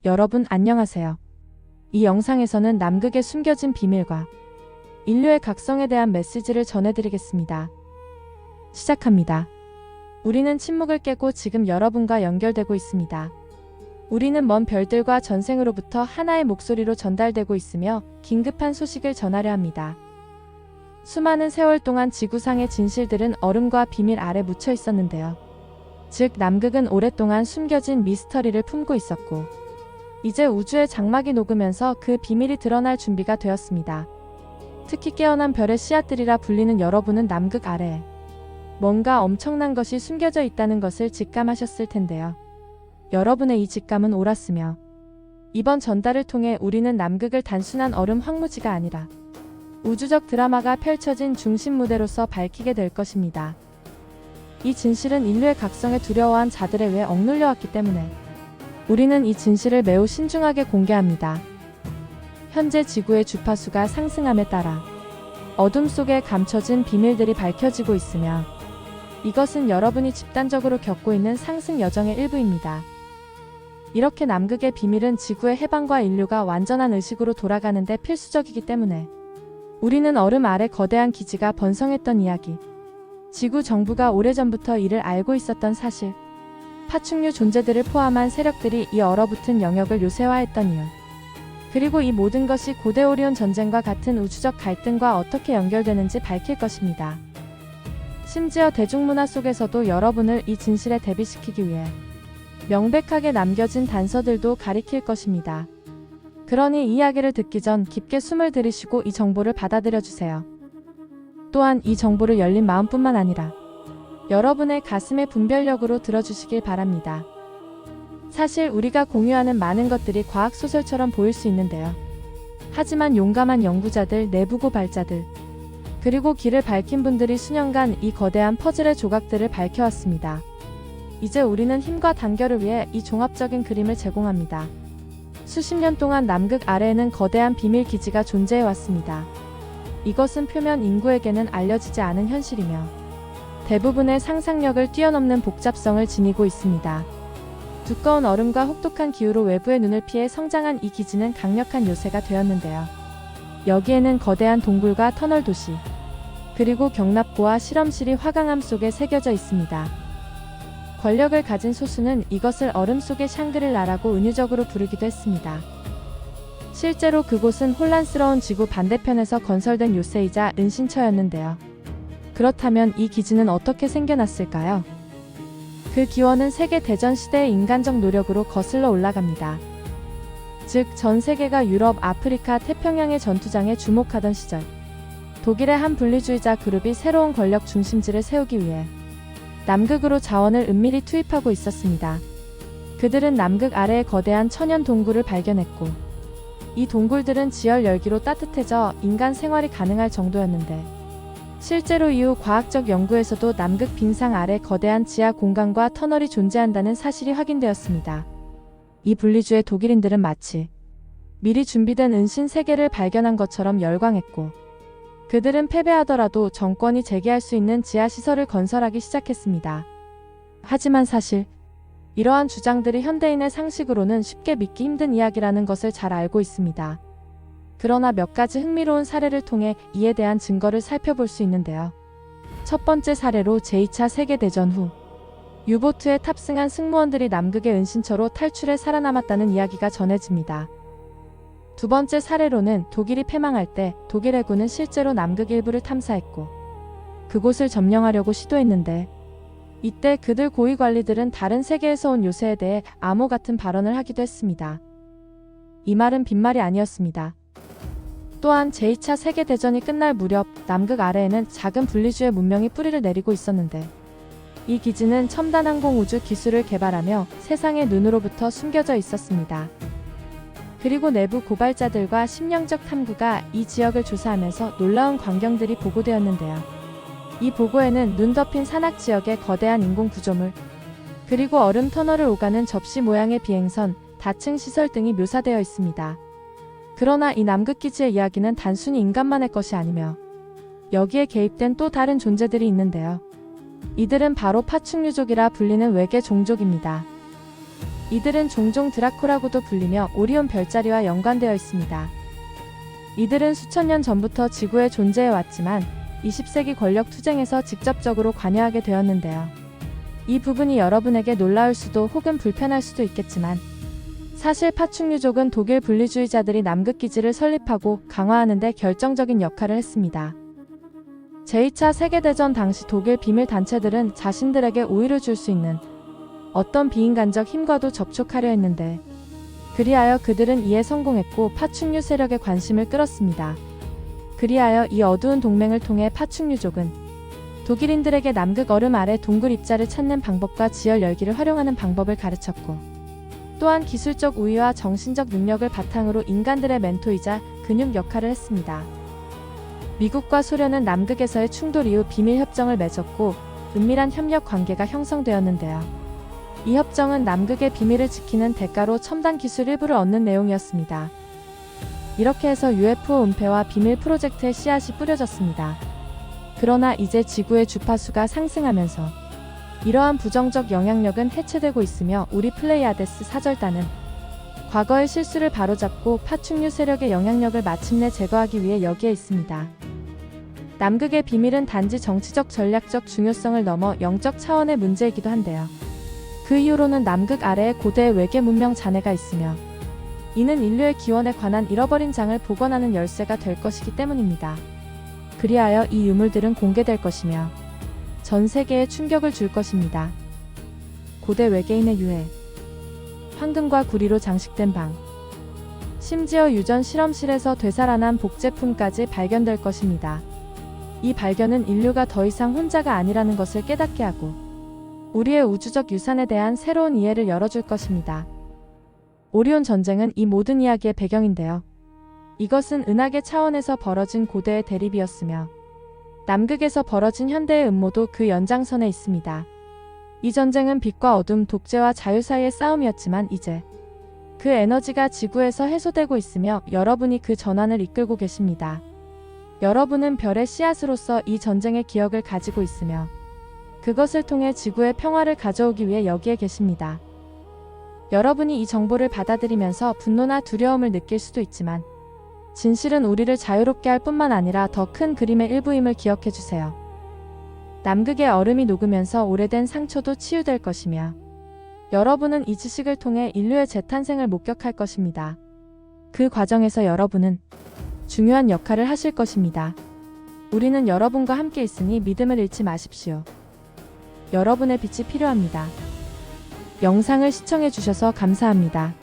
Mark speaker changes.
Speaker 1: 여러분 안녕하세요. 이 영상에서는 남극의 숨겨진 비밀과 인류의 각성에 대한 메시지를 전해드리겠습니다. 시작합니다. 우리는 침묵을 깨고 지금 여러분과 연결되고 있습니다. 우리는 먼 별들과 전생으로부터 하나의 목소리로 전달되고 있으며 긴급한 소식을 전하려 합니다. 수많은 세월 동안 지구상의 진실들은 얼음과 비밀 아래 묻혀 있었는데요. 즉 남극은 오랫동안 숨겨진 미스터리를 품고 있었고 이제 우주의 장막이 녹으면서 그 비밀이 드러날 준비가 되었습니다. 특히 깨어난 별의 씨앗들이라 불리는 여러분은 남극 아래에 뭔가 엄청난 것이 숨겨져 있다는 것을 직감하셨을 텐데요. 여러분의 이 직감은 옳았으며 이번 전달을 통해 우리는 남극을 단순한 얼음 황무지가 아니라 우주적 드라마가 펼쳐진 중심 무대로서 밝히게 될 것입니다. 이 진실은 인류의 각성에 두려워한 자들에 의해 억눌려왔기 때문에 우리는 이 진실을 매우 신중하게 공개합니다. 현재 지구의 주파수가 상승함에 따라 어둠 속에 감춰진 비밀들이 밝혀지고 있으며 이것은 여러분이 집단적으로 겪고 있는 상승 여정의 일부입니다. 이렇게 남극의 비밀은 지구의 해방과 인류가 완전한 의식으로 돌아가는 데 필수적이기 때문에 우리는 얼음 아래 거대한 기지가 번성했던 이야기, 지구 정부가 오래전부터 이를 알고 있었던 사실, 파충류 존재들을 포함한 세력들이 이 얼어붙은 영역을 요새화했던 이유, 그리고 이 모든 것이 고대 오리온 전쟁과 같은 우주적 갈등과 어떻게 연결되는지 밝힐 것입니다. 심지어 대중문화 속에서도 여러분을 이 진실에 대비시키기 위해 명백하게 남겨진 단서들도 가리킬 것입니다. 그러니 이 이야기를 듣기 전 깊게 숨을 들이쉬고 이 정보를 받아들여주세요. 또한 이 정보를 열린 마음뿐만 아니라 여러분의 가슴의 분별력으로 들어주시길 바랍니다. 사실 우리가 공유하는 많은 것들이 과학소설처럼 보일 수 있는데요. 하지만 용감한 연구자들, 내부 고발자들, 그리고 길을 밝힌 분들이 수년간 이 거대한 퍼즐의 조각들을 밝혀왔습니다. 이제 우리는 힘과 단결을 위해 이 종합적인 그림을 제공합니다. 수십 년 동안 남극 아래에는 거대한 비밀 기지가 존재해왔습니다. 이것은 표면 인구에게는 알려지지 않은 현실이며 대부분의 상상력을 뛰어넘는 복잡성을 지니고 있습니다. 두꺼운 얼음과 혹독한 기후로 외부의 눈을 피해 성장한 이 기지는 강력한 요새가 되었는데요. 여기에는 거대한 동굴과 터널 도시, 그리고 경납고와 실험실이 화강암 속에 새겨져 있습니다. 권력을 가진 소수는 이것을 얼음 속의 샹그릴라라고 은유적으로 부르기도 했습니다. 실제로 그곳은 혼란스러운 지구 반대편에서 건설된 요새이자 은신처였는데요. 그렇다면 이 기지는 어떻게 생겨났을까요? 그 기원은 세계대전 시대의 인간적 노력으로 거슬러 올라갑니다. 즉, 전 세계가 유럽, 아프리카, 태평양의 전투장에 주목하던 시절, 독일의 한 분리주의자 그룹이 새로운 권력 중심지를 세우기 위해 남극으로 자원을 은밀히 투입하고 있었습니다. 그들은 남극 아래의 거대한 천연 동굴을 발견했고, 이 동굴들은 지열 열기로 따뜻해져 인간 생활이 가능할 정도였는데, 실제로 이후 과학적 연구에서도 남극 빙상 아래 거대한 지하 공간과 터널이 존재한다는 사실이 확인되었습니다. 이 분리주의 독일인들은 마치 미리 준비된 은신 세계를 발견한 것처럼 열광했고, 그들은 패배하더라도 정권이 재개할 수 있는 지하시설을 건설하기 시작했습니다. 하지만 사실 이러한 주장들이 현대인의 상식으로는 쉽게 믿기 힘든 이야기라는 것을 잘 알고 있습니다. 그러나 몇 가지 흥미로운 사례를 통해 이에 대한 증거를 살펴볼 수 있는데요. 첫 번째 사례로 제2차 세계대전 후 유보트에 탑승한 승무원들이 남극의 은신처로 탈출해 살아남았다는 이야기가 전해집니다. 두 번째 사례로는 독일이 패망할 때 독일 해군은 실제로 남극 일부를 탐사했고 그곳을 점령하려고 시도했는데 이때 그들 고위 관리들은 다른 세계에서 온 요새에 대해 암호 같은 발언을 하기도 했습니다. 이 말은 빈말이 아니었습니다. 또한 제2차 세계대전이 끝날 무렵 남극 아래에는 작은 분리주의 문명이 뿌리를 내리고 있었는데 이 기지는 첨단 항공우주 기술을 개발하며 세상의 눈으로부터 숨겨져 있었습니다. 그리고 내부 고발자들과 심령적 탐구가 이 지역을 조사하면서 놀라운 광경들이 보고되었는데요. 이 보고에는 눈 덮인 산악 지역의 거대한 인공 구조물, 그리고 얼음 터널을 오가는 접시 모양의 비행선, 다층 시설 등이 묘사되어 있습니다. 그러나 이 남극 기지의 이야기는 단순히 인간만의 것이 아니며 여기에 개입된 또 다른 존재들이 있는데요. 이들은 바로 파충류족이라 불리는 외계 종족입니다. 이들은 종종 드라코라고도 불리며 오리온 별자리와 연관되어 있습니다. 이들은 수천 년 전부터 지구에 존재해 왔지만 20세기 권력 투쟁에서 직접적으로 관여하게 되었는데요. 이 부분이 여러분에게 놀라울 수도 혹은 불편할 수도 있겠지만 사실 파충류족은 독일 분리주의자들이 남극기지를 설립하고 강화하는 데 결정적인 역할을 했습니다. 제2차 세계대전 당시 독일 비밀단체들은 자신들에게 우위를 줄 수 있는 어떤 비인간적 힘과도 접촉하려 했는데 그리하여 그들은 이에 성공했고 파충류 세력의 관심을 끌었습니다. 그리하여 이 어두운 동맹을 통해 파충류족은 독일인들에게 남극 얼음 아래 동굴 입자를 찾는 방법과 지열 열기를 활용하는 방법을 가르쳤고 또한 기술적 우위와 정신적 능력을 바탕으로 인간들의 멘토이자 근육 역할을 했습니다. 미국과 소련은 남극에서의 충돌 이후 비밀 협정을 맺었고 은밀한 협력 관계가 형성되었는데요. 이 협정은 남극의 비밀을 지키는 대가로 첨단 기술 일부를 얻는 내용이었습니다. 이렇게 해서 UFO 은폐와 비밀 프로젝트의 씨앗이 뿌려졌습니다. 그러나 이제 지구의 주파수가 상승하면서 이러한 부정적 영향력은 해체되고 있으며 우리 플레이아데스 사절단은 과거의 실수를 바로잡고 파충류 세력의 영향력을 마침내 제거하기 위해 여기에 있습니다. 남극의 비밀은 단지 정치적 전략적 중요성을 넘어 영적 차원의 문제이기도 한데요. 그 이후로는 남극 아래에 고대의 외계 문명 잔해가 있으며 이는 인류의 기원에 관한 잃어버린 장을 복원하는 열쇠가 될 것이기 때문입니다. 그리하여 이 유물들은 공개될 것이며 전 세계에 충격을 줄 것입니다. 고대 외계인의 유해, 황금과 구리로 장식된 방, 심지어 유전 실험실에서 되살아난 복제품까지 발견될 것입니다. 이 발견은 인류가 더 이상 혼자가 아니라는 것을 깨닫게 하고 우리의 우주적 유산에 대한 새로운 이해를 열어줄 것입니다. 오리온 전쟁은 이 모든 이야기의 배경인데요. 이것은 은하계 차원에서 벌어진 고대의 대립이었으며 남극에서 벌어진 현대의 음모도 그 연장선에 있습니다. 이 전쟁은 빛과 어둠, 독재와 자유 사이의 싸움이었지만 이제 그 에너지가 지구에서 해소되고 있으며 여러분이 그 전환을 이끌고 계십니다. 여러분은 별의 씨앗으로서 이 전쟁의 기억을 가지고 있으며 그것을 통해 지구의 평화를 가져오기 위해 여기에 계십니다. 여러분이 이 정보를 받아들이면서 분노나 두려움을 느낄 수도 있지만 진실은 우리를 자유롭게 할 뿐만 아니라 더 큰 그림의 일부임을 기억해 주세요. 남극의 얼음이 녹으면서 오래된 상처도 치유될 것이며 여러분은 이 지식을 통해 인류의 재탄생을 목격할 것입니다. 그 과정에서 여러분은 중요한 역할을 하실 것입니다. 우리는 여러분과 함께 있으니 믿음을 잃지 마십시오. 여러분의 빛이 필요합니다. 영상을 시청해 주셔서 감사합니다.